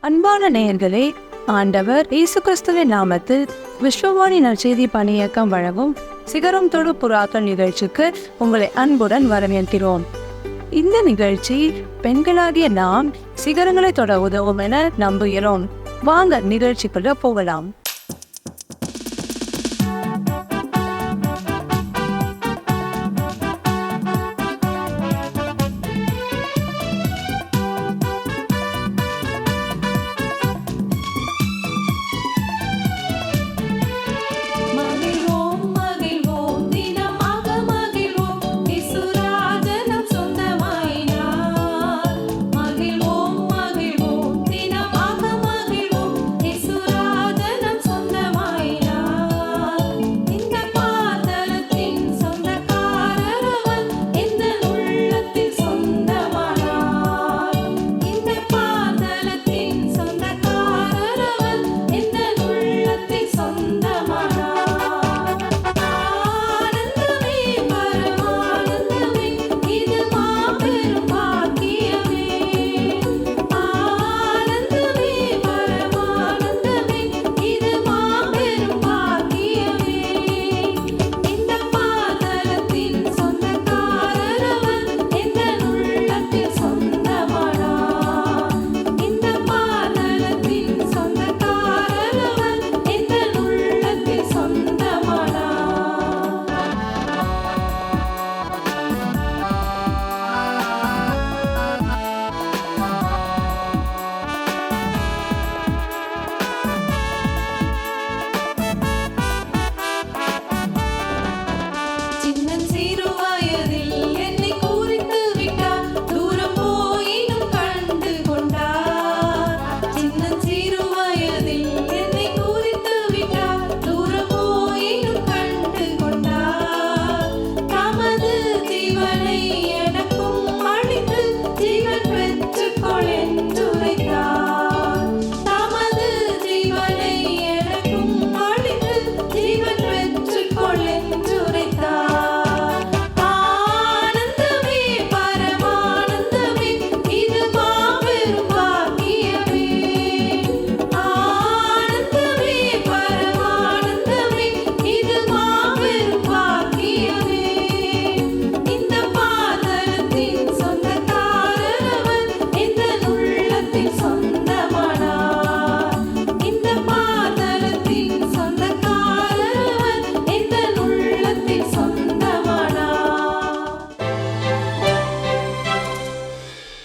அன்பான நேயர்களே, ஆண்டவர் இயேசு கிறிஸ்துவின் நாமத்தில் விஸ்வவாணி நற்செய்தி பணியக்கம் வழங்கும் சிகரம் தொடு புறாக்கள் நிகழ்ச்சிக்கு உங்களை அன்புடன் வரவேற்கிறோம். இந்த நிகழ்ச்சி பெண்களாகிய நாம் சிகரங்களை தொட உதவும் என நம்புகிறோம். வாங்க நிகழ்ச்சிக்குள்ள போகலாம்.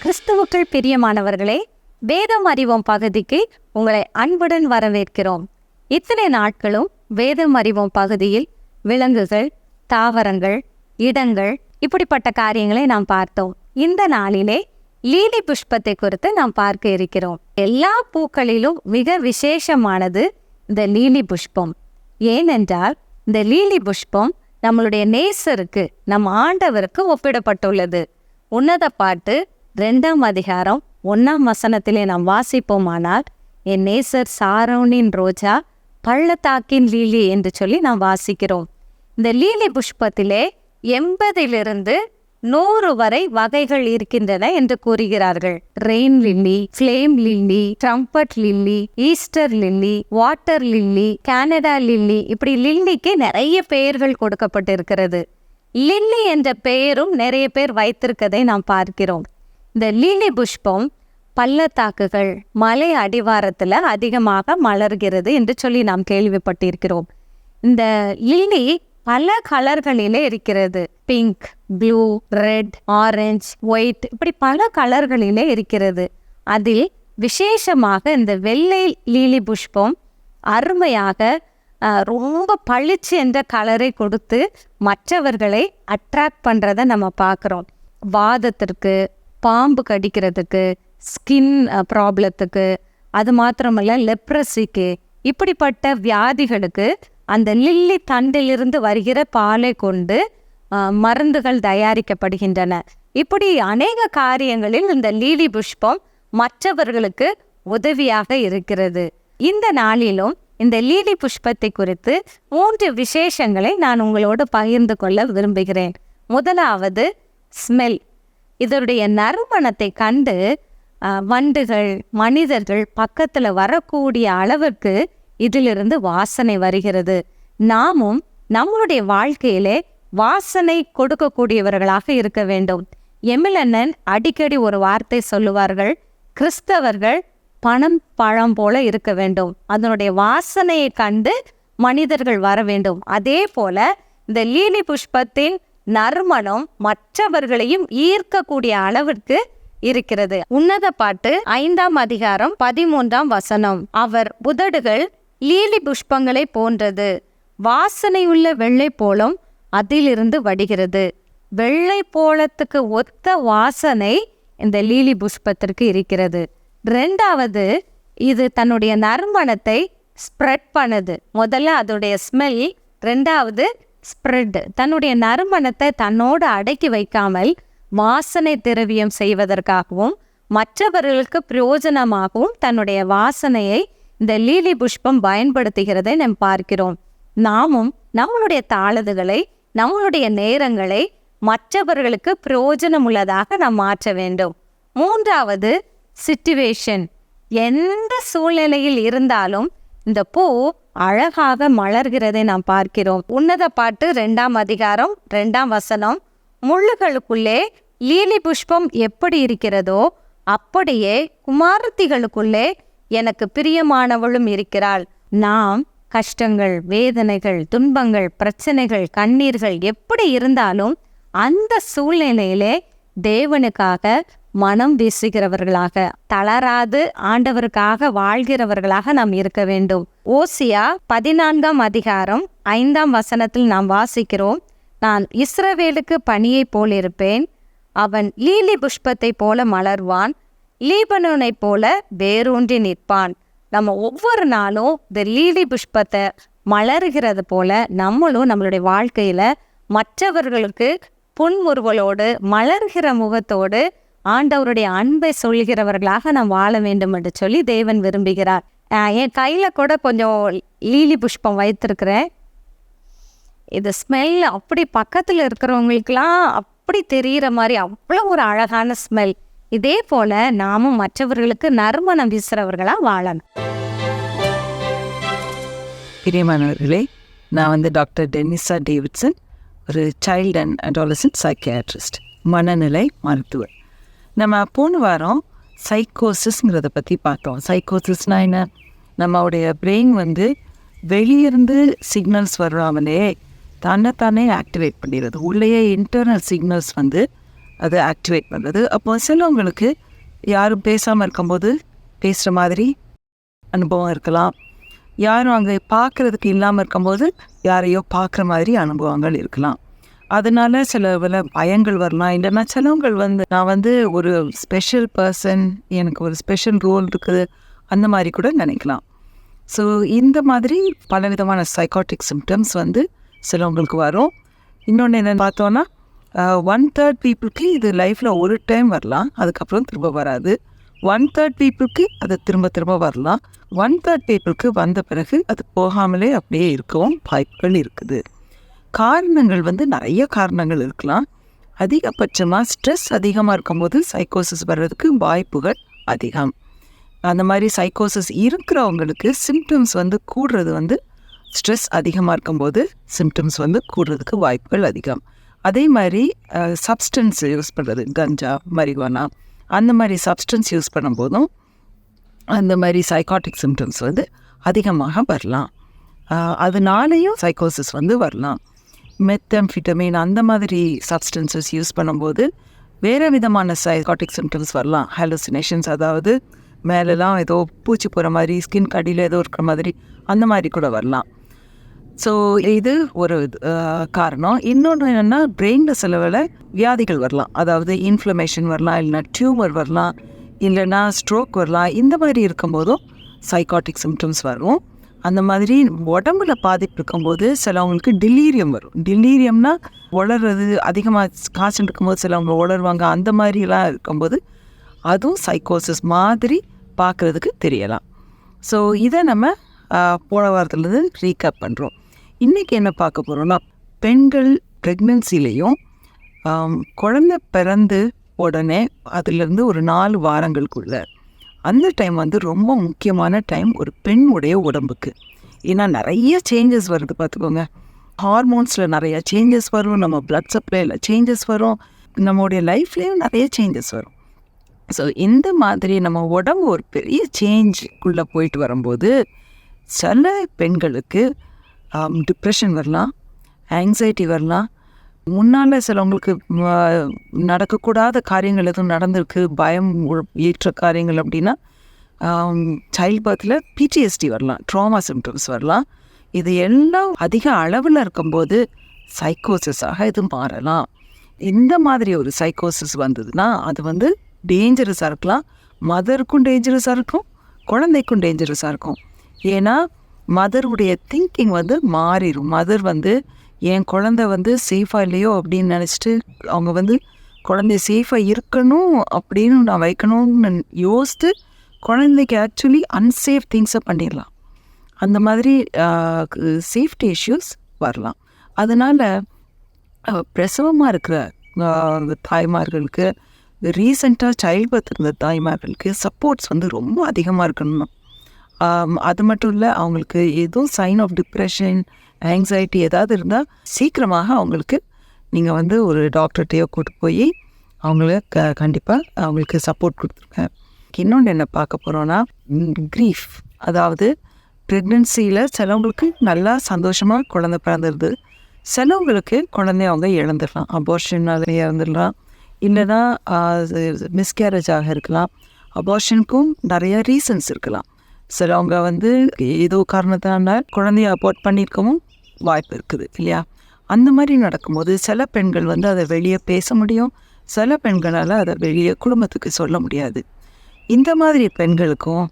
கிறிஸ்துவுக்குள் பிரியமானவர்களே, வேதம் அறிவோம் பகுதிக்கு உங்களை அன்புடன் வரவேற்கிறோம். இத்தனை நாட்களும் வேதம் அறிவோம் பகுதியில் விலங்குகள், தாவரங்கள், இடங்கள் இப்படிப்பட்ட காரியங்களை நாம் பார்த்தோம். இந்த நாளிலே லீலி புஷ்பத்தை குறித்து நாம் பார்க்க இருக்கிறோம். எல்லா பூக்களிலும் மிக விசேஷமானது இந்த லீலி புஷ்பம். ஏனென்றால் இந்த லீலி புஷ்பம் நம்மளுடைய நேசருக்கு, நம் ஆண்டவருக்கு ஒப்பிடப்பட்டுள்ளது. உன்னத பாட்டு 2ஆம் அதிகாரம் 1ஆம் வசனத்திலே நாம் வாசிப்போமானால், என் நேசர் சாரோனின் ரோஜா, பள்ளத்தாக்கின் லீலி என்று சொல்லி நாம் வாசிக்கிறோம். இந்த லீலி புஷ்பத்திலே 80 100 வரை வகைகள் இருக்கின்றன என்று கூறுகிறார்கள். Rain lily, flame lily, trumpet lily, Easter lily, water lily, Canada lily, இப்படி லில்லிக்கு நிறைய பெயர்கள் கொடுக்கப்பட்டிருக்கிறது. லில்லி என்ற பெயரும் நிறைய பேர் வைத்திருக்கதை நாம் பார்க்கிறோம். இந்த லீலி புஷ்பம் பள்ளத்தாக்குகள், மலை அடிவாரத்தில் அதிகமாக மலர்கிறது என்று சொல்லி நாம் கேள்விப்பட்டிருக்கிறோம். இந்த லில்லி பல கலர்களிலே இருக்கிறது. Pink, blue, red, orange, white, இப்படி பல கலர்களிலே இருக்கிறது. அதில் விசேஷமாக இந்த வெள்ளை லீலி புஷ்பம் அருமையாக ரொம்ப பளிச்சு என்ற கலரை கொடுத்து மற்றவர்களை அட்ராக்ட் பண்ணுறதை நம்ம பார்க்குறோம். வாதத்திற்கு, பாம்பு கடிக்கிறதுக்கு, ஸ்கின் ப்ராப்ளத்துக்கு, அது மாத்திரமல்ல லெப்ரசிக்கு, இப்படிப்பட்ட வியாதிகளுக்கு அந்த லில்லி தண்டிலிருந்து வருகிற பாலை கொண்டு மருந்துகள் தயாரிக்கப்படுகின்றன. இப்படி அநேக காரியங்களில் இந்த லீலி புஷ்பம் மற்றவர்களுக்கு உதவியாக இருக்கிறது. இந்த நாளிலும் இந்த லீலி புஷ்பத்தை குறித்து 3 விசேஷங்களை நான் உங்களோடு பகிர்ந்து கொள்ள விரும்புகிறேன். முதலாவது ஸ்மெல். இதனுடைய நறுமணத்தை கண்டு வண்டுகள், மனிதர்கள் பக்கத்தில் வரக்கூடிய அளவுக்கு இதிலிருந்து வாசனை வருகிறது. நாமும் நம்மளுடைய வாழ்க்கையிலே வாசனை கொடுக்கக்கூடியவர்களாக இருக்க வேண்டும். எமிலண்ணன் அடிக்கடி ஒரு வார்த்தை சொல்லுவார்கள், கிறிஸ்தவர்கள் பணம் பழம் போல இருக்க வேண்டும். அதனுடைய வாசனையை கண்டு மனிதர்கள் வர வேண்டும். அதே போல இந்த லீலி புஷ்பத்தின் நறுமணம் மற்றவர்களையும் ஈர்க்கக்கூடிய அளவிற்கு இருக்கிறது. உன்னத பாட்டு 5ஆம் அதிகாரம் 13ஆம் வசனம். அவர் உதடுகள் லீலி புஷ்பங்களை போன்றது, வாசனையுள்ள வெள்ளை போலம் அதிலிருந்து வடிகிறது. வெள்ளை போலத்துக்கு ஒத்த வாசனை இந்த லீலி புஷ்பத்திற்கு இருக்கிறது. 2வது, இது தன்னுடைய நறுமணத்தை ஸ்ப்ரெட் பண்ணுது. முதல்ல அதோடைய ஸ்மெல், 2வது ஸ்ப்ரெட். தன்னுடைய நறுமணத்தை தன்னோடு அடக்கி வைக்காமல் வாசனை திரவியம் செய்வதற்காகவும் மற்றவர்களுக்கு பிரயோஜனமாகவும் தன்னுடைய வாசனையை இந்த லீலி புஷ்பம் பயன்படுத்துகிறதை நாம் பார்க்கிறோம். நாமும் நம்மளுடைய தாளதுகளை, நம்மளுடைய நேரங்களை மற்றவர்களுக்கு பிரயோஜனம் உள்ளதாக நாம் மாற்ற வேண்டும். 3வது சிச்சுவேஷன். எந்த சூழ்நிலையில் இருந்தாலும் இந்த பூ அழகாக மலர்கிறதை நாம் பார்க்கிறோம். உன்னத பாட்டு 2ஆம் அதிகாரம் 2ஆம் வசனம். முள்ளுகளுக்குள்ளே லீலி புஷ்பம் எப்படி இருக்கிறதோ அப்படியே குமாரத்திகளுக்குள்ளே எனக்கு பிரியமானவளும் இருக்கிறாள். நாம் கஷ்டங்கள், வேதனைகள், துன்பங்கள், பிரச்சனைகள், கண்ணீர்கள் எப்படி இருந்தாலும் அந்த சூழ்நிலையிலே தேவனுக்காக மனம் வீசுகிறவர்களாக, தளராது ஆண்டவருக்காக வாழ்கிறவர்களாக நாம் இருக்க வேண்டும். ஓசியா 14ஆம் அதிகாரம் 5ஆம் வசனத்தில் நாம் வாசிக்கிறோம், நான் இஸ்ரவேலுக்கு பனியை போல் இருப்பேன், அவன் லீலி புஷ்பத்தை போல மலர்வான், லீபனோனை போல வேரூன்றி நிற்பான். நம்ம ஒவ்வொரு நாளும் இந்த லீலி புஷ்பத்தை மலர்கிறது போல நம்மளும் நம்மளுடைய வாழ்க்கையில மற்றவர்களுக்கு புன்முறுவலோடு மலர்கிற முகத்தோடு ஆண்டவருடைய அன்பை சொல்கிறவர்களாக நாம் வாழ வேண்டும் என்று சொல்லி தேவன் விரும்புகிறார். என் கையில கூட கொஞ்சம் லீலி புஷ்பம் வைத்திருக்கிறேன். இது ஸ்மெல் அப்படி பக்கத்தில் இருக்கிறவங்களுக்கெல்லாம் அப்படி தெரிகிற மாதிரி அவ்வளோ ஒரு அழகான ஸ்மெல். இதே போல நாமும் மற்றவர்களுக்கு நறுமணம் வீசுறவர்களா வாழணும். பிரியமானவர்களே, நான் டாக்டர் டெனிசா டேவிட்சன், ஒரு சைல்டு அண்ட் அடாலசன்ட் சைக்கியாட்ரிஸ்ட், மனநிலை மருத்துவர். நம்ம போன வாரம் சைக்கோசிஸ்ங்கிறத பற்றி பார்த்தோம். சைக்கோசிஸ்னா என்ன? நம்மளுடைய பிரெயின் வெளியிருந்து சிக்னல்ஸ் வராமலே தன்னைத்தானே ஆக்டிவேட் பண்ணிடுறது. உள்ளேயே இன்டர்னல் சிக்னல்ஸ் அதை ஆக்டிவேட் பண்ணுறது. அப்போ சிலவங்களுக்கு யாரும் பேசாமல் இருக்கும்போது பேசுகிற மாதிரி அனுபவம் இருக்கலாம். யாரும் அங்கே பார்க்குறதுக்கு இல்லாமல் இருக்கும்போது யாரையோ பார்க்குற மாதிரி அனுபவங்கள் இருக்கலாம். அதனால சில பயங்கள் வரலாம். இல்லைன்னா சிலவங்கள் நான் ஒரு ஸ்பெஷல் பர்சன், எனக்கு ஒரு ஸ்பெஷல் ரோல் இருக்குது, அந்த மாதிரி கூட நினைக்கலாம். ஸோ இந்த மாதிரி பலவிதமான சைக்காட்டிக் சிம்டம்ஸ் சிலவங்களுக்கு வரும். இன்னொன்று என்னென்னு பார்த்தோன்னா, 1/3 பீப்புளுக்கு இது லைஃப்பில் ஒரு டைம் வரலாம், அதுக்கப்புறம் திரும்ப வராது. 1/3 பீப்புளுக்கு அது திரும்ப திரும்ப வரலாம். 1/3 பீப்புளுக்கு வந்த பிறகு அது போகாமலே அப்படியே இருக்கவும் வாய்ப்புகள் இருக்குது. காரணங்கள் நிறைய காரணங்கள் இருக்கலாம். அதிகபட்சமாக ஸ்ட்ரெஸ் அதிகமாக இருக்கும்போது சைக்கோசிஸ் வர்றதுக்கு வாய்ப்புகள் அதிகம். அந்த மாதிரி சைக்கோசிஸ் இருக்கிறவங்களுக்கு சிம்டம்ஸ் கூடுறது ஸ்ட்ரெஸ் அதிகமாக இருக்கும்போது சிம்டம்ஸ் கூடுறதுக்கு வாய்ப்புகள் அதிகம். அதே மாதிரி சப்ஸ்டன்ஸ் யூஸ் பண்ணுறது, கஞ்சா, மரிவானா, அந்த மாதிரி சப்ஸ்டன்ஸ் யூஸ் பண்ணும்போதும் அந்த மாதிரி சைக்காட்டிக் சிம்டம்ஸ் அதிகமாக வரலாம். அதனாலேயும் சைக்கோசிஸ் வரலாம். மெத்தம்ஃபிட்டமின் அந்த மாதிரி சப்ஸ்டன்சஸ் யூஸ் பண்ணும்போது வேறு விதமான சைக்காட்டிக் சிம்டம்ஸ் வரலாம். ஹாலுசினேஷன்ஸ், அதாவது மேலெலாம் ஏதோ பூச்சி போகிற மாதிரி, ஸ்கின் கடியில் ஏதோ இருக்கிற மாதிரி, அந்த மாதிரி கூட வரலாம். ஸோ இது ஒரு காரணம். இன்னொன்று என்னென்னா, பிரெயினில் சில வேளை வியாதிகள் வரலாம். அதாவது இன்ஃப்ளமேஷன் வரலாம், இல்லைனா டியூமர் வரலாம், இல்லைனா ஸ்ட்ரோக் வரலாம். இந்த மாதிரி இருக்கும்போதும் சைக்காட்டிக் சிம்டம்ஸ் வரும். அந்த மாதிரி உடம்புல பாதிப்பு இருக்கும்போது சிலவங்களுக்கு டிலீரியம் வரும். டிலீரியம்னா உளறது, அதிகமாக காய்ச்சல் இருக்கும்போது சிலவங்க உளருவாங்க. அந்த மாதிரிலாம் இருக்கும்போது அதுவும் சைக்கோசிஸ் மாதிரி பார்க்குறதுக்கு தெரியலாம். ஸோ இதை நம்ம போன வாரத்துலேருந்து ரீகேப் பண்ணுறோம். இன்றைக்கி என்ன பார்க்க போகிறோம்னா, பெண்கள் ப்ரெக்னென்சிலையும் குழந்தை பிறந்து உடனே அதுலேருந்து ஒரு 4 வாரங்களுக்குள்ள அந்த டைம் வந்து ரொம்ப முக்கியமான டைம் ஒரு பெண்ணுடைய உடம்புக்கு. ஏன்னா நிறைய சேஞ்சஸ் வருது பார்த்துக்கோங்க. ஹார்மோன்ஸில் நிறையா சேஞ்சஸ் வரும், நம்ம பிளட் சப்ளையில் சேஞ்சஸ் வரும், நம்மளுடைய லைஃப்லேயும் நிறைய சேஞ்சஸ் வரும். ஸோ இந்த மாதிரி நம்ம உடம்பு ஒரு பெரிய சேஞ்சுக்குள்ளே போயிட்டு வரும்போது சில பெண்களுக்கு டிப்ரெஷன் வரலாம், ஆங்ஸைட்டி வரலாம். முன்னால் சிலவங்களுக்கு நடக்கக்கூடாத காரியங்கள் எதுவும் நடந்திருக்கு, பயம் ஏற்ற காரியங்கள் அப்படின்னா சைல்ட் பர்த்தில் பிடிஎஸ்டி வரலாம், ட்ராமா சிம்டம்ஸ் வரலாம். இது எல்லாம் அதிக அளவில் இருக்கும்போது சைக்கோசிஸாக இது மாறலாம். இந்த மாதிரி ஒரு சைக்கோசிஸ் வந்ததுன்னா அது வந்து டேஞ்சரஸாக இருக்கலாம். மதருக்கும் டேஞ்சரஸாக இருக்கும், குழந்தைக்கும் டேஞ்சரஸாக இருக்கும். ஏன்னா மதருடைய திங்கிங் வந்து மாறிடும். மதர் வந்து என் குழந்தை வந்து சேஃபாக இல்லையோ அப்படின்னு நினச்சிட்டு அவங்க வந்து குழந்தைய சேஃபாக இருக்கணும் அப்படின்னு நான் வைக்கணும்னு யோசித்து குழந்தைக்கு ஆக்சுவலி அன்சேஃப் திங்ஸை பண்ணிடலாம். அந்த மாதிரி சேஃப்டி இஷ்யூஸ் வரலாம். அதனால் பிரசவமாக இருக்கிற தாய்மார்களுக்கு, ரீசெண்டாக சைல்ட் பர்த் இருந்த தாய்மார்களுக்கு சப்போர்ட்ஸ் வந்து ரொம்ப அதிகமாக இருக்கணும். அது மட்டும் இல்லை, அவங்களுக்கு எதுவும் சைன் ஆஃப் டிப்ரெஷன், ஆங்ஸைட்டி ஏதாவது இருந்தால் சீக்கிரமாக அவங்களுக்கு நீங்கள் வந்து ஒரு டாக்டர்கிட்டையோ கூட்டு போய் அவங்கள கண்டிப்பாக அவங்களுக்கு சப்போர்ட் கொடுத்துருங்க. இன்னொன்று என்ன பார்க்க போகிறோன்னா க்ரீஃப். அதாவது ப்ரெக்னென்சியில் சிலவங்களுக்கு நல்லா சந்தோஷமாக குழந்தை பிறந்துடுது, சிலவங்களுக்கு குழந்தைய அவங்க இழந்துடலாம், அபார்ஷனால் இறந்துடலாம், இல்லைன்னா மிஸ்கேரேஜாக இருக்கலாம். அபார்ஷனுக்கும் நிறைய ரீசன்ஸ் இருக்கலாம். சிலவங்க வந்து ஏதோ காரணத்தினால குழந்தைய அபார்ட் பண்ணியிருக்கவும் வாய்ப்பு இருக்குது இல்லையா? அந்த மாதிரி நடக்கும்போது சில பெண்கள் வந்து அதை வெளியே பேச முடியும், சில பெண்களால் அதை வெளியே குடும்பத்துக்கு சொல்ல முடியாது. இந்த மாதிரி பெண்களுக்கும்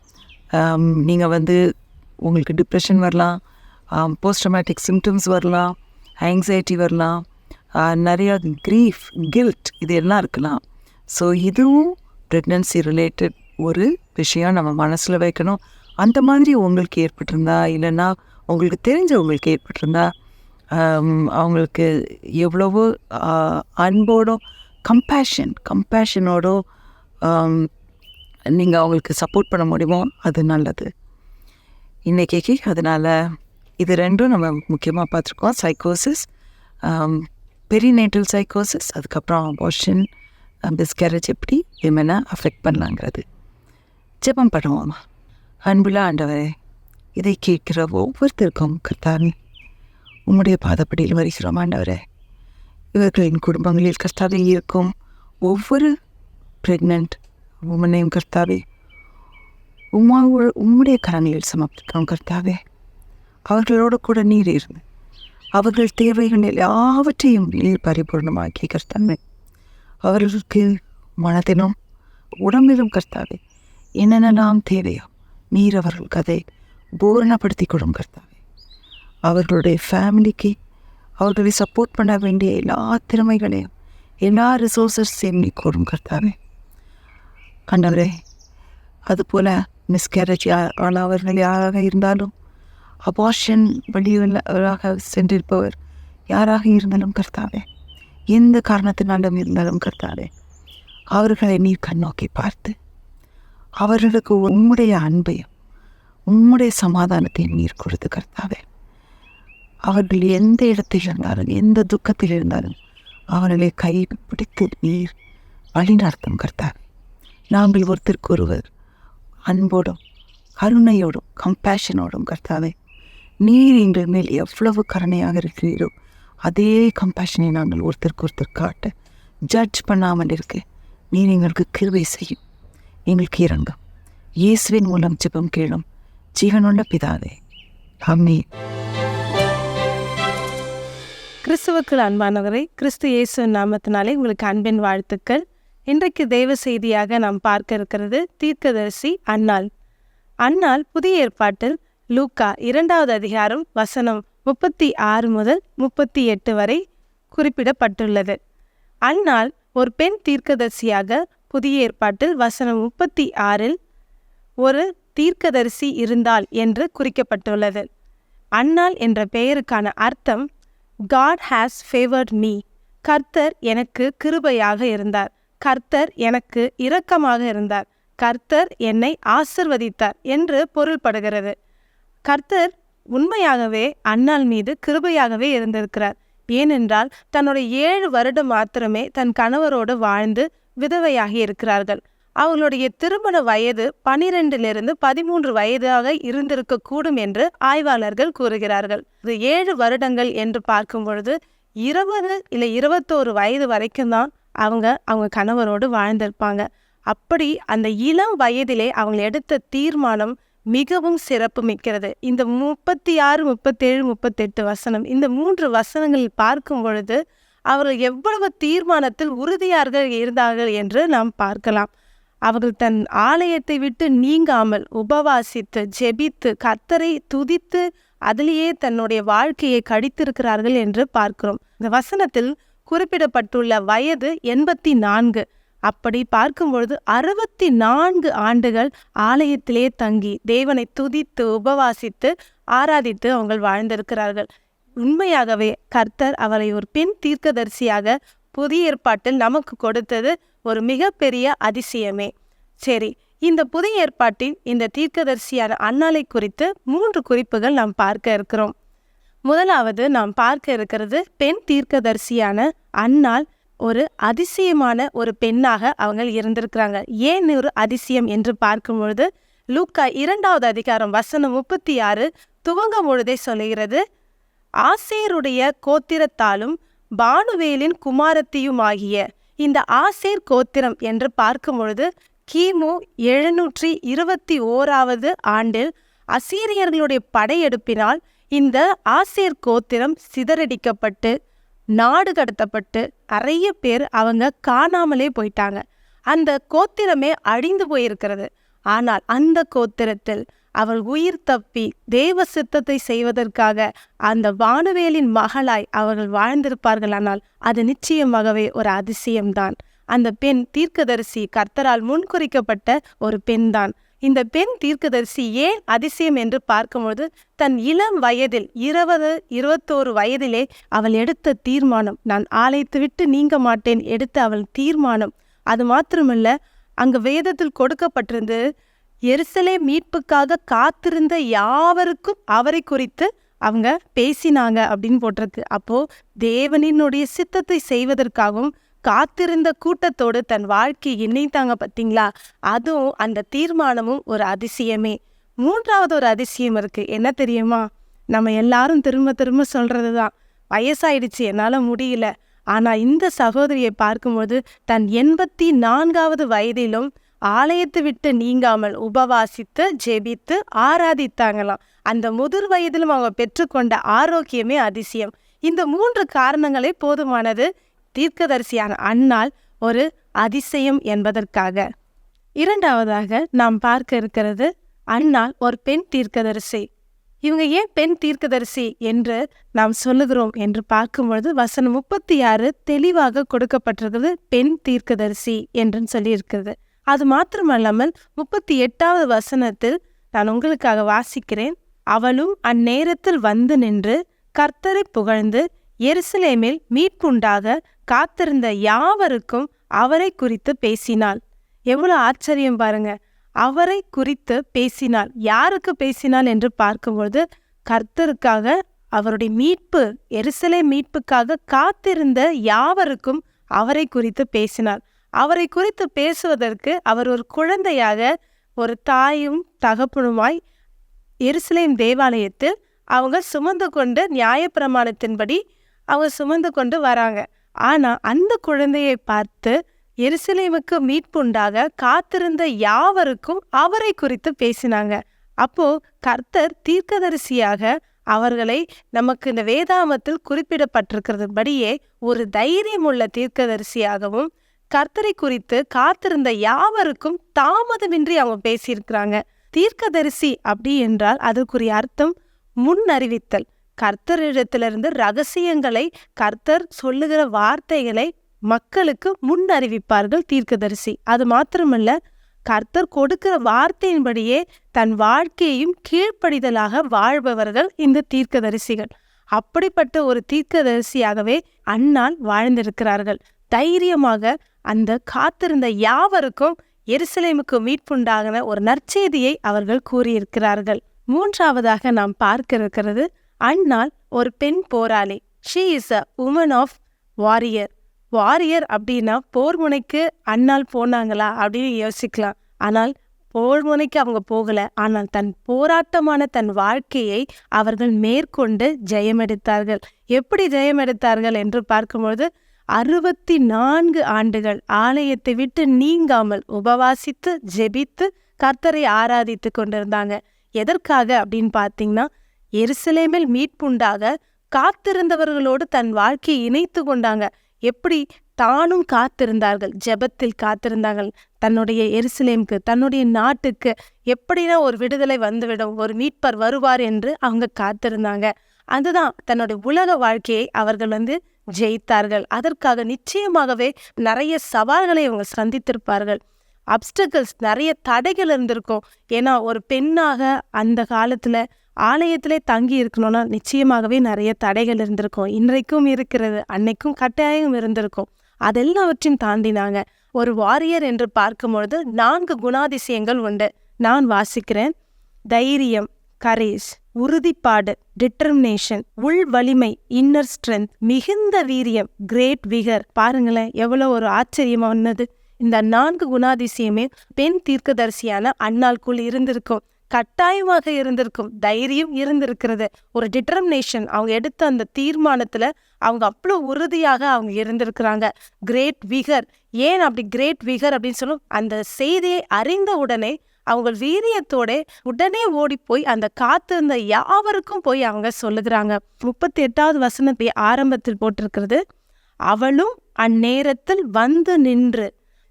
நீங்கள் வந்து உங்களுக்கு டிப்ரெஷன் வரலாம், போஸ்ட் ட்ராமேட்டிக் சிம்டம்ஸ் வரலாம், ஆங்ஸைட்டி வரலாம், நிறையா க்ரீஃப், கில்ட் இது எல்லாம் இருக்கலாம். ஸோ இதுவும் ப்ரெக்னென்சி ரிலேட்டட் ஒரு விஷயம் நம்ம மனசில் வைக்கணும். அந்த மாதிரி உங்களுக்கு ஏற்பட்டிருந்தா, இல்லைன்னா உங்களுக்கு தெரிஞ்சவங்களுக்கு ஏற்பட்டிருந்தா, அவங்களுக்கு எவ்வளவோ அன்போடோ கம்பேஷனோடோ நீங்கள் அவங்களுக்கு சப்போர்ட் பண்ண முடியுமோ அது நல்லது இன்றைக்கி. அதனால் இது ரெண்டும் நம்ம முக்கியமாக பார்த்துருக்கோம். சைக்கோசிஸ், பெரிநேட்டல் சைக்கோசிஸ், அதுக்கப்புறம் அபார்ஷன், மிஸ்கேரேஜ் எப்படி விமனை அஃபெக்ட் பண்ணலாங்கிறது. ஜெபம் பண்ணுவோமா? அன்புள்ள ஆண்டவரே, இதை கேட்கிற ஒவ்வொருத்தருக்கும் கர்த்தாவே உம்முடைய பாதப்படியில் வருகிறோம். ஆண்டவரே, இவர்களின் குடும்பங்களில் கர்த்தாவே இருக்கும் ஒவ்வொரு ப்ரெக்னென்ட் உமனையும் கர்த்தாவே உம்முடைய கரங்களில் சமர்ப்பிக்கிறோம். கர்த்தாவே, அவர்களோடு கூட நீர் இருந்து அவர்கள் தேவைகள் எல்லாவற்றையும் நீர் பரிபூர்ணமாக்கி கர்த்தாவே அவர்களுக்கு மனதிலும் உடம்பிலும் கர்த்தாவே என்னென்னலாம் தேவையோ நீர் அவர்களுக்கு அதை பூரணப்படுத்தி கொடும். கர்த்தாவே, அவர்களுடைய ஃபேமிலிக்கு அவர்களை சப்போர்ட் பண்ண வேண்டிய எல்லா திறமைகளையும் எல்லா ரிசோர்ஸஸையும் நீ கொடும். கர்த்தாவே, ஆண்டவரே, அதுபோல் மிஸ்கேரேஜ் ஆனவர்கள் யாராக இருந்தாலும், அபார்ஷன் வழியாக சென்றிருப்பவர் யாராக இருந்தாலும் கர்த்தாவே, எந்த காரணத்தினாலும் இருந்தாலும் கர்த்தாவே, அவர்களை நீர் கண்ணோக்கி பார்த்து அவர்களுக்கு உம்முடைய அன்பையும் உம்முடைய சமாதானத்தையும் நீர் கொடுத்து கர்த்தாவே, அவர்கள் எந்த இடத்தில் இருந்தாலும் எந்த துக்கத்தில் இருந்தாலும் அவர்களை கை பிடித்து நீர் வழிநடத்தும். கர்த்தாவே, நாங்கள் ஒருத்தருக்கு ஒருவர் அன்போடும் கருணையோடும் கம்பேஷனோடும் கர்த்தாவே, நீர் எங்கள் மேல் எவ்வளவு கருணையாக இருக்கிறீரோ அதே கம்பேஷனை நாங்கள் ஒருத்தருக்கு ஒருத்தர் காட்ட, ஜட்ஜ் பண்ணாமல் இருக்க நீர் எங்களுக்கு கிருபை செய்யும், எங்களுக்கு இறங்கும். இயேசுவின் மூலம் ஜெபம் கேளும் ஜீவனுள்ள பிதாவே, ஆமென். கிறிஸ்துவுக்குள் அன்பானவரை, கிறிஸ்து இயேசு நாமத்தினாலே உங்களுக்கு அன்பின் வாழ்த்துக்கள். இன்றைக்கு தெய்வ செய்தியாக நாம் பார்க்க இருக்கிறது தீர்க்கதரிசி அன்னாள். அன்னாள் புதிய ஏற்பாட்டில் லூக்கா 2வது அதிகாரம் வசனம் 36 முதல் 38 வரை குறிப்பிடப்பட்டுள்ளது. அன்னாள் ஒரு பெண் தீர்க்கதரிசியாக புதிய ஏற்பாட்டில் வசனம் 36 ஒரு தீர்க்கதரிசி இருந்தாள் என்று குறிக்கப்பட்டுள்ளது. அன்னாள் என்ற பெயருக்கான அர்த்தம் God has favored me. கர்த்தர் எனக்கு கிருபையாக இருந்தார், கர்த்தர் எனக்கு இரக்கமாக இருந்தார், கர்த்தர் என்னை ஆசிர்வதித்தார் என்று பொருள்படுகிறது. கர்த்தர் உண்மையாகவே அன்னாள் மீது கிருபையாகவே இருந்திருக்கிறார். ஏனென்றால் தன்னுடைய 7 வருடம் மாத்திரமே தன் கணவரோடு வாழ்ந்து விதவையாகி இருக்கிறார்கள். அவர்களுடைய திருமண வயது 12 - 13 வயதாக இருந்திருக்க கூடும் என்று ஆய்வாளர்கள் கூறுகிறார்கள். 7 வருடங்கள் என்று பார்க்கும் பொழுது 20 இல்லை 21 வயது வரைக்கும் தான் அவங்க கணவரோடு வாழ்ந்திருப்பாங்க. அப்படி அந்த இளம் வயதிலே அவங்க எடுத்த தீர்மானம் மிகவும் சிறப்பு மிக்கிறது. இந்த 36, 37, 38 வசனம், இந்த 3 வசனங்களில் பார்க்கும் பொழுது அவர்கள் எவ்வளவு தீர்மானத்தில் உறுதியார்கள் இருந்தார்கள் என்று நாம் பார்க்கலாம். அவர்கள் தன் ஆலயத்தை விட்டு நீங்காமல் உபவாசித்து ஜெபித்து கர்த்தரை துதித்து அதிலேயே தன்னுடைய வாழ்க்கையை கழித்திருக்கிறார்கள் என்று பார்க்கிறோம். இந்த வசனத்தில் குறிப்பிடப்பட்டுள்ள வயது 84. அப்படி பார்க்கும் பொழுது 64 ஆண்டுகள் ஆலயத்திலே தங்கி தேவனை துதித்து உபவாசித்து ஆராதித்து அவங்க வாழ்ந்திருக்கிறார்கள். உண்மையாகவே கர்த்தர் அவரை ஒரு பெண் தீர்க்கதரிசியாக புதிய ஏற்பாட்டில் நமக்கு கொடுத்தது ஒரு மிகப்பெரிய அதிசயமே. சரி, இந்த புதிய ஏற்பாட்டில் இந்த தீர்க்கதரிசியான அன்னாளை குறித்து 3 குறிப்புகள் நாம் பார்க்க இருக்கிறோம். முதலாவது நாம் பார்க்க இருக்கிறது, பெண் தீர்க்கதரிசியான அன்னாள் ஒரு அதிசயமான ஒரு பெண்ணாக அவங்க இருந்திருக்கிறாங்க. ஏன் ஒரு அதிசயம் என்று பார்க்கும்பொழுது லூக்கா 2வது அதிகாரம் வசனம் 36 துவங்கும் பொழுதே சொல்லுகிறது, ஆசேருடைய கோத்திரத்தாலும் பானுவேலின் குமாரத்தியுமாகிய இந்த ஆசேர் கோத்திரம் என்று பார்க்கும் பொழுது கிமு 721வது ஆண்டில் அசீரியர்களுடைய படையெடுப்பினால் இந்த ஆசேர் கோத்திரம் சிதறடிக்கப்பட்டு நாடு கடத்தப்பட்டு நிறைய பேர் அவங்க காணாமலே போயிட்டாங்க. அந்த கோத்திரமே அழிந்து போயிருக்கிறது. ஆனால் அந்த கோத்திரத்தில் அவள் உயிர் தப்பி தேவ சித்தத்தை செய்வதற்காக அந்த வானுவேலின் மகளாய் அவர்கள் வாழ்ந்திருப்பார்கள். ஆனால் அது நிச்சயமாகவே ஒரு அதிசயம்தான். அந்த பெண் தீர்க்கதரிசி கர்த்தரால் முன்குறிக்கப்பட்ட ஒரு பெண் தான். இந்த பெண் தீர்க்கதரிசி ஏன் அதிசயம் என்று பார்க்கும்போது தன் இளம் வயதில் 20-21 வயதிலே அவள் எடுத்த தீர்மானம், நான் ஆலயத்தை விட்டு நீங்க மாட்டேன் எடுத்த அவள் தீர்மானம். அது மாத்திரமல்ல, அங்கு வேதத்தில் கொடுக்கப்பட்டிருந்து எருசலேம் மீட்புக்காக காத்திருந்த யாவருக்கும் அவரை குறித்து அவங்க பேசினாங்க அப்படின்னு போட்டிருக்கு. அப்போ தேவனினுடைய சித்தத்தை செய்வதற்காகவும் காத்திருந்த கூட்டத்தோடு தன் வாழ்க்கையை இணைத்தாங்க. பார்த்தீங்களா? அதுவும் அந்த தீர்மானமும் ஒரு அதிசயமே. 3வது ஒரு அதிசயம் இருக்கு. என்ன தெரியுமா? நம்ம எல்லாரும் திரும்ப திரும்ப சொல்றது தான், வயசாயிடுச்சு, என்னால் முடியல. ஆனால் இந்த சகோதரியை பார்க்கும்போது தன் 84வது வயதிலும் ஆலயத்தை விட்டு நீங்காமல் உபவாசித்து ஜெபித்து ஆராதித்தாங்களாம். அந்த முதிர் வயதிலும் அவங்க பெற்றுக்கொண்ட ஆரோக்கியமே அதிசயம். இந்த 3 காரணங்களே போதுமானது தீர்க்கதரிசியான அன்னாள் ஒரு அதிசயம் என்பதற்காக. 2வதாக நாம் பார்க்க இருக்கிறது, அன்னாள் ஒரு பெண் தீர்க்கதரிசி. இவங்க ஏன் பெண் தீர்க்கதரிசி என்று நாம் சொல்லுகிறோம் என்று பார்க்கும்பொழுது வசனம் 36 தெளிவாக கொடுக்கப்பட்டிருக்கிறது, பெண் தீர்க்கதரிசி என்று சொல்லியிருக்கிறது. அது மாத்திரமல்லாமல் 38வது வசனத்தில் நான் உங்களுக்காக வாசிக்கிறேன். அவளும் அந்நேரத்தில் வந்து நின்று கர்த்தரை புகழ்ந்து எருசலேமில் மீட்புண்டாக காத்திருந்த யாவருக்கும் அவரை குறித்து பேசினாள். எவ்வளவு ஆச்சரியம் பாருங்க! அவரை குறித்து பேசினாள். யாருக்கு பேசினாள் என்று பார்க்கும்பொழுது கர்த்தருக்காக, அவருடைய மீட்பு, எருசலேம் மீட்புக்காக காத்திருந்த யாவருக்கும் அவரை குறித்து பேசினாள். அவரை குறித்து பேசுவதற்கு அவர் ஒரு குழந்தையாக, ஒரு தாயும் தகப்பனுமாய் எருசலேம் தேவாலயத்தில் அவங்க சுமந்து கொண்டு நியாயப்பிரமாணத்தின்படி அவங்க சுமந்து கொண்டு வராங்க. ஆனால் அந்த குழந்தையை பார்த்து எருசலேமுக்கு மீட்புண்டாக காத்திருந்த யாவருக்கும் அவரை குறித்து பேசினாங்க. அப்போ கர்த்தர் தீர்க்கதரிசியாக அவர்களை நமக்கு இந்த வேதாமத்தில் குறிப்பிடப்பட்டிருக்கிறதுபடியே ஒரு தைரியமுள்ள தீர்க்கதரிசியாகவும் கர்த்தரை குறித்து காத்திருந்த யாவருக்கும் தாமதமின்றி அவங்க பேசியிருக்கிறாங்க. தீர்க்கதரிசி அப்படி என்றால் அதற்குரிய அர்த்தம் முன் அறிவித்தல். கர்த்தரிடத்திலிருந்து ரகசியங்களை, கர்த்தர் சொல்லுகிற வார்த்தைகளை மக்களுக்கு முன் அறிவிப்பார்கள் தீர்க்கதரிசி. அது மாத்திரமல்ல, கர்த்தர் கொடுக்கிற வார்த்தையின்படியே தன் வாழ்க்கையையும் கீழ்ப்படிதலாக வாழ்பவர்கள் இந்த தீர்க்கதரிசிகள். அப்படிப்பட்ட ஒரு தீர்க்கதரிசியாகவே அன்னாள் வாழ்ந்திருக்கிறார்கள். தைரியமாக அந்த காத்திருந்த யாவருக்கும் எருசலேமுக்கு மீட்புண்டாகின ஒரு நற்செய்தியை அவர்கள் கூறியிருக்கிறார்கள். மூன்றாவதாக நாம் பார்க்க இருக்கிறது, அன்னாள் ஒரு பெண் போராளி. She is a woman of warrior. Warrior அப்படின்னா போர் முனைக்கு அன்னாள் போனாங்களா அப்படின்னு யோசிக்கலாம். ஆனால் போர் முனைக்கு அவங்க போகல. ஆனால் தன் போராட்டமான தன் வாழ்க்கையை அவர்கள் மேற்கொண்டு ஜெயமெடுத்தார்கள். எப்படி ஜெயமெடுத்தார்கள் என்று பார்க்கும்பொழுது 64 ஆண்டுகள் ஆலயத்தை விட்டு நீங்காமல் உபவாசித்து ஜெபித்து கர்த்தரை ஆராதித்து கொண்டிருந்தாங்க. எதற்காக அப்படின்னு பார்த்தீங்கன்னா, எருசலேமில் மீட்புண்டாக காத்திருந்தவர்களோடு தன் வாழ்க்கையை இணைத்து கொண்டாங்க. எப்படி தானும் காத்திருந்தார்கள், ஜெபத்தில் காத்திருந்தார்கள். தன்னுடைய எருசலேமுக்கு, தன்னுடைய நாட்டுக்கு எப்படின்னா ஒரு விடுதலை வந்துவிடும், ஒரு மீட்பர் வருவார் என்று அவங்க காத்திருந்தாங்க. அதுதான் தன்னுடைய உலக வாழ்க்கையை அவர்கள் ஜெயித்தார்கள். அதற்காக நிச்சயமாகவே நிறைய சவால்களை அவங்க சந்தித்திருப்பார்கள். அப்டக்கிள்ஸ், நிறைய தடைகள் இருந்திருக்கும். ஏன்னா ஒரு பெண்ணாக அந்த காலத்துல ஆலயத்திலே தங்கி இருக்கணும்னா நிச்சயமாகவே நிறைய தடைகள் இருந்திருக்கும். இன்றைக்கும் இருக்கிறது, அன்னைக்கும் கட்டாயம் இருந்திருக்கும். அதெல்லாவற்றையும் தாண்டினாங்க. ஒரு வாரியர் என்று பார்க்கும்பொழுது 4 குணாதிசயங்கள் உண்டு. நான் வாசிக்கிறேன். தைரியம், கரேஜ், உறுதிப்பாடு, டிட்டர்மினேஷன், உள் வலிமை, இன்னர் ஸ்ட்ரென்த், மிகுந்த வீரியம், கிரேட் விகர். பாருங்களேன் எவ்வளவு ஒரு ஆச்சரியமானது. இந்த 4 குணாதிசயமே பெண் தீர்க்கதரிசியான அன்னாளுக்குள் இருந்திருக்கும். கட்டாயமாக இருந்திருக்கும். தைரியம் இருந்திருக்கிறது. ஒரு டிட்டர்மினேஷன், அவங்க எடுத்த அந்த தீர்மானத்துல அவங்க அவ்வளோ உறுதியாக அவங்க இருந்திருக்கிறாங்க. கிரேட் விகர். ஏன் அப்படி கிரேட் விகர் அப்படின்னு சொல்லும், அந்த செய்தியை அறிந்த உடனே அவங்க வீரியத்தோட உடனே ஓடி போய் அந்த காத்திருந்த யாவருக்கும் போய் அவங்க சொல்லுகிறாங்க. 38வது வசனத்தை ஆரம்பத்தில் போட்டிருக்கிறது. அவளும் அந்நேரத்தில் வந்து நின்று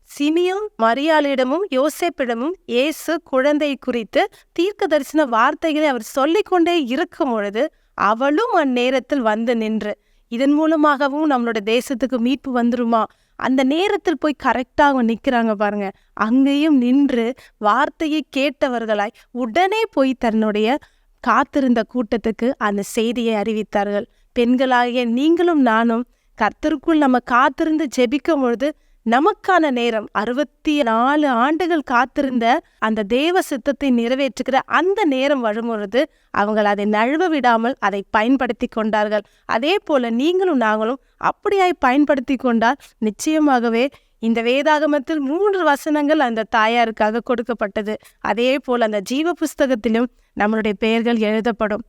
சிமியோன் மரியாளிடமும் யோசேப்பிடமும் இயேசு குழந்தை குறித்து தீர்க்க தரிசன வார்த்தைகளை அவர் சொல்லிக்கொண்டே இருக்கும் பொழுது அவளும் அந்நேரத்தில் வந்து நின்று. இதன் மூலமாகவும் நம்மளோட தேசத்துக்கு மீட்பு வந்துருமா? அந்த நேரத்தில் போய் கரெக்டாக அவங்க நிற்கிறாங்க பாருங்க. அங்கேயும் நின்று வார்த்தையை கேட்டவர்களாய் உடனே போய் தன்னுடைய காத்திருந்த கூட்டத்துக்கு அந்த செய்தியை அறிவித்தார்கள். பெண்களாகிய நீங்களும் நானும் கர்த்தருக்குள் நம்ம காத்திருந்து ஜெபிக்கும் பொழுது நமக்கான நேரம் 64 ஆண்டுகள் காத்திருந்த அந்த தேவ சித்தத்தை நிறைவேற்றுகிற அந்த நேரம் வரும்பொழுது அவங்க அதை நழுவ விடாமல் அதை பயன்படுத்தி கொண்டார்கள். அதே போல நீங்களும் நாங்களும் அப்படியாய் பயன்படுத்தி கொண்டால் நிச்சயமாகவே இந்த வேதாகமத்தில் 3 வசனங்கள் அந்த தாயாருக்காக கொடுக்கப்பட்டது. அதே போல் அந்த ஜீவ புஸ்தகத்திலும் நம்மளுடைய பெயர்கள் எழுதப்படும்.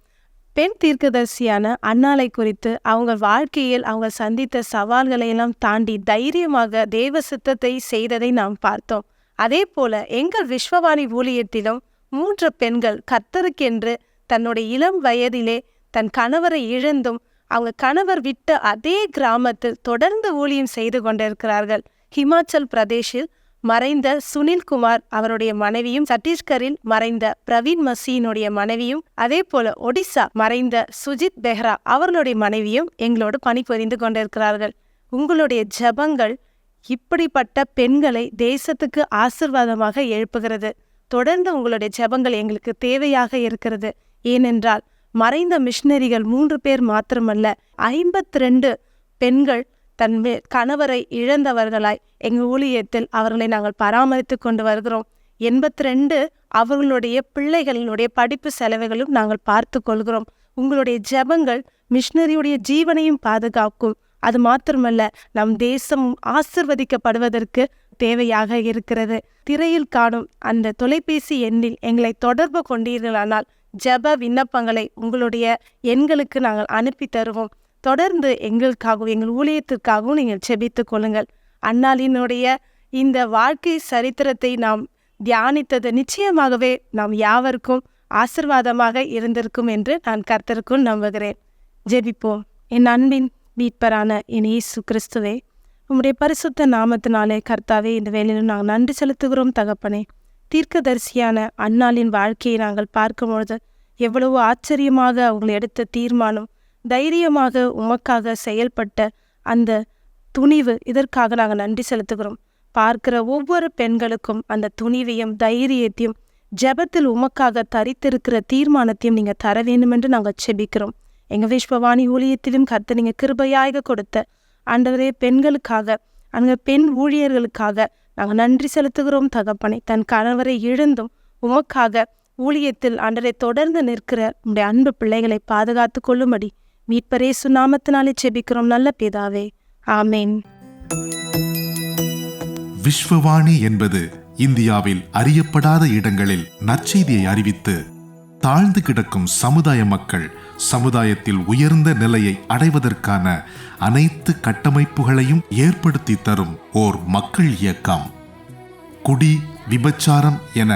பெண் தீர்க்கதரிசியான அன்னாளை குறித்து அவங்க வாழ்க்கையில் அவங்க சந்தித்த சவால்களை எல்லாம் தாண்டி தைரியமாக தேவ சித்தத்தை செய்ததை நாம் பார்த்தோம். அதே போல எங்கள் விஸ்வவாணி ஊழியத்திலும் 3 பெண்கள் கர்த்தருக்கென்று தன்னுடைய இளம் வயதிலே தன் கணவரை இழந்தும் அவங்க கணவர் விட்ட அதே கிராமத்தில் தொடர்ந்து ஊழியம் செய்து கொண்டிருக்கிறார்கள். ஹிமாச்சல் பிரதேஷில் மறைந்த சுனில்குமார் அவருடைய மனைவியும், சத்தீஸ்கரில் மறைந்த பிரவீன் மசியினுடைய மனைவியும், அதே போல ஒடிசா மறைந்த சுஜித் பெஹ்ரா அவர்களுடைய மனைவியும் எங்களோடு பணிபுரிந்து கொண்டிருக்கிறார்கள். உங்களுடைய ஜெபங்கள் இப்படிப்பட்ட பெண்களை தேசத்துக்கு ஆசீர்வாதமாக எழுப்புகிறது. தொடர்ந்து உங்களுடைய ஜெபங்கள் எங்களுக்கு தேவையாக இருக்கிறது. ஏனென்றால் மறைந்த மிஷனரிகள் 3 பேர் மாத்திரமல்ல, 52 பெண்கள் தன் கணவரை இழந்தவர்களாய் எங்கள் ஊழியத்தில் அவர்களை நாங்கள் பராமரித்து கொண்டு வருகிறோம். 82 அவர்களுடைய பிள்ளைகளினுடைய படிப்பு செலவுகளும் நாங்கள் பார்த்து கொள்கிறோம். உங்களுடைய ஜெபங்கள் மிஷனரியுடைய ஜீவனையும் பாதுகாக்கும். அது மாத்திரமல்ல, நம் தேசம் ஆசிர்வதிக்கப்படுவதற்கு தேவையாக இருக்கிறது. திரையில் காணும் அந்த தொலைபேசி எண்ணில் எங்களை தொடர்பு கொண்டீர்களானால் ஜெப விண்ணப்பங்களை உங்களுடைய எண்களுக்கு நாங்கள் அனுப்பி தருவோம். தொடர்ந்து எங்களுக்காகவும் எங்கள் ஊழியத்திற்காகவும் நீங்கள் செபித்து கொள்ளுங்கள். அன்னாளினுடைய இந்த வாழ்க்கை சரித்திரத்தை நாம் தியானித்தது நிச்சயமாகவே நாம் யாவருக்கும் ஆசீர்வாதமாக இருந்திருக்கும் என்று நான் கர்த்தருக்குள் நம்புகிறேன். ஜெபிப்போம். என் அன்பின் மீட்பரான என் இயேசு கிறிஸ்துவே, உம்முடைய பரிசுத்த நாமத்தினாலே கர்த்தாவே இந்த வேளையிலும் நாங்கள் நன்றி செலுத்துகிறோம். தகப்பனே, தீர்க்கதரிசியான அன்னாளின் வாழ்க்கையை நாங்கள் பார்க்கும்பொழுது எவ்வளவு ஆச்சரியமாக அவங்களை எடுத்த தீர்மானம், தைரியமாக உமக்காக செயல்பட்ட அந்த துணிவு, இதற்காக நாங்கள் நன்றி செலுத்துகிறோம். பார்க்கிற ஒவ்வொரு பெண்களுக்கும் அந்த துணிவையும் தைரியத்தையும் ஜெபத்தில் உமக்காக தரித்திருக்கிற தீர்மானத்தையும் நீங்கள் தர வேண்டும் என்று நாங்கள் செபிக்கிறோம். எங்கள் விஸ்வவாணி ஊழியத்திலும் கர்த்தர் நீங்கள் கிருபையாக கொடுத்த ஆண்டவரே பெண்களுக்காக அந்த பெண் ஊழியர்களுக்காக நாங்கள் நன்றி செலுத்துகிறோம் தகப்பனே. தன் கணவரை இழந்தும் உமக்காக ஊழியத்தில் ஆண்டவரை தொடர்ந்து நிற்கிற உடைய அன்பு பிள்ளைகளை பாதுகாத்து கொள்ளும்படி மீட்பர் இயேசு நாமத்தினாலே ஜெபிக்கிறோம் நல்ல பிதாவே, ஆமேன். விஸ்வவாணி என்பது இந்தியாவில் அறியப்படாத இடங்களில் நற்செய்தியை அறிவித்து தாழ்ந்து கிடக்கும் சமுதாய மக்கள் சமுதாயத்தில் உயர்ந்த நிலையை அடைவதற்கான அனைத்து கட்டமைப்புகளையும் ஏற்படுத்தி தரும் ஓர் மக்கள் இயக்கம். குடி, விபச்சாரம் என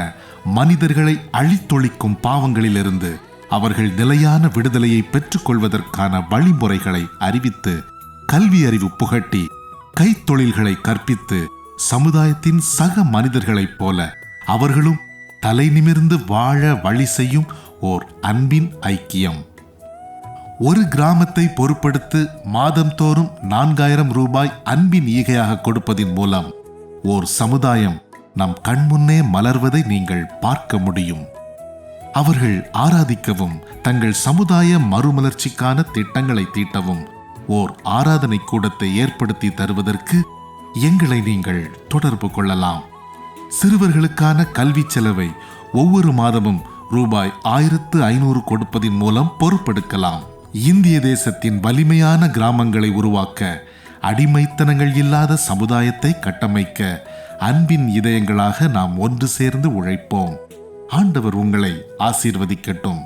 மனிதர்களை அழித்தொழிக்கும் பாவங்களிலிருந்து அவர்கள் நிலையான விடுதலையை பெற்றுக் கொள்வதற்கான வழிமுறைகளை அறிவித்து கல்வி அறிவு புகட்டி கைத்தொழில்களை கற்பித்து சமுதாயத்தின் சக மனிதர்களைப் போல அவர்களும் தலை நிமிர்ந்து வாழ வழி செய்யும் ஓர் அன்பின் ஐக்கியம். ஒரு கிராமத்தை பொறுப்படுத்து மாதந்தோறும் 4000 ரூபாய் அன்பின் ஈகையாக கொடுப்பதின் மூலம் ஓர் சமுதாயம் நம் கண்முன்னே மலர்வதை நீங்கள் பார்க்க முடியும். அவர்கள் ஆராதிக்கவும் தங்கள் சமுதாய மறுமலர்ச்சிக்கான திட்டங்களை தீட்டவும் ஓர் ஆராதனை கூடத்தை ஏற்படுத்தி தருவதற்கு எங்களை நீங்கள் தொடர்பு கொள்ளலாம். சிறுவர்களுக்கான கல்வி செலவை ஒவ்வொரு மாதமும் ரூபாய் 1500 கொடுப்பதின் மூலம் பொறுப்பெடுக்கலாம். இந்திய தேசத்தின் வலிமையான கிராமங்களை உருவாக்க, அடிமைத்தனங்கள் இல்லாத சமுதாயத்தை கட்டமைக்க அன்பின் இதயங்களாக நாம் ஒன்று சேர்ந்து உழைப்போம். ஆண்டவர் உங்களை ஆசீர்வதிக்கட்டும்.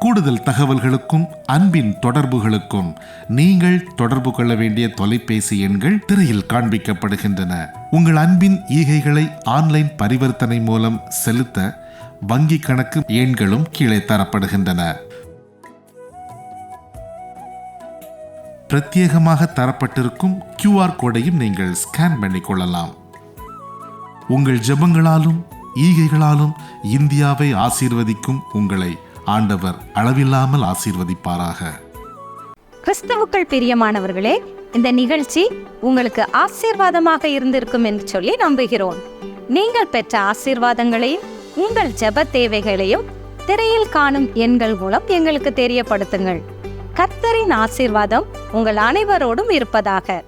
கூடுதல் தகவல்களுக்கும் அன்பின் தொடர்புகளுக்கும் நீங்கள் தொடர்பு கொள்ள வேண்டிய தொலைபேசி எண்கள் திரையில் காண்பிக்கப்படுகின்றன. உங்கள் அன்பின் ஈகைகளை ஆன்லைன் பரிவர்த்தனை மூலம் செலுத்த வங்கி கணக்கு எண்களும் கீழே தரப்படுகின்றன. பிரத்யேகமாக தரப்பட்டிருக்கும் QR கோடையும் நீங்கள் ஸ்கேன் பண்ணிக் கொள்ளலாம். உங்கள் ஜெபங்களாலும் ஈகைகளாலும் இந்தியாவை ஆசீர்வதிக்கும் உங்களை ஆண்டவர் அளவில்லாமல் ஆசீர்வதிப்பாராக. கிறிஸ்துவுக்குள் பிரியமானவர்களே, இந்த நிகழ்ச்சி உங்களுக்கு ஆசீர்வாதமாக இருந்திருக்கும் என்று சொல்லி நம்புகிறோம். நீங்கள் பெற்ற ஆசீர்வாதங்களையும் உங்கள் ஜெப தேவைகளையும் திரையில் காணும் எண்கள் மூலம் எங்களுக்கு தெரியப்படுத்துங்கள். கர்த்தரின் ஆசீர்வாதம் உங்கள் அனைவரோடும் இருப்பதாக.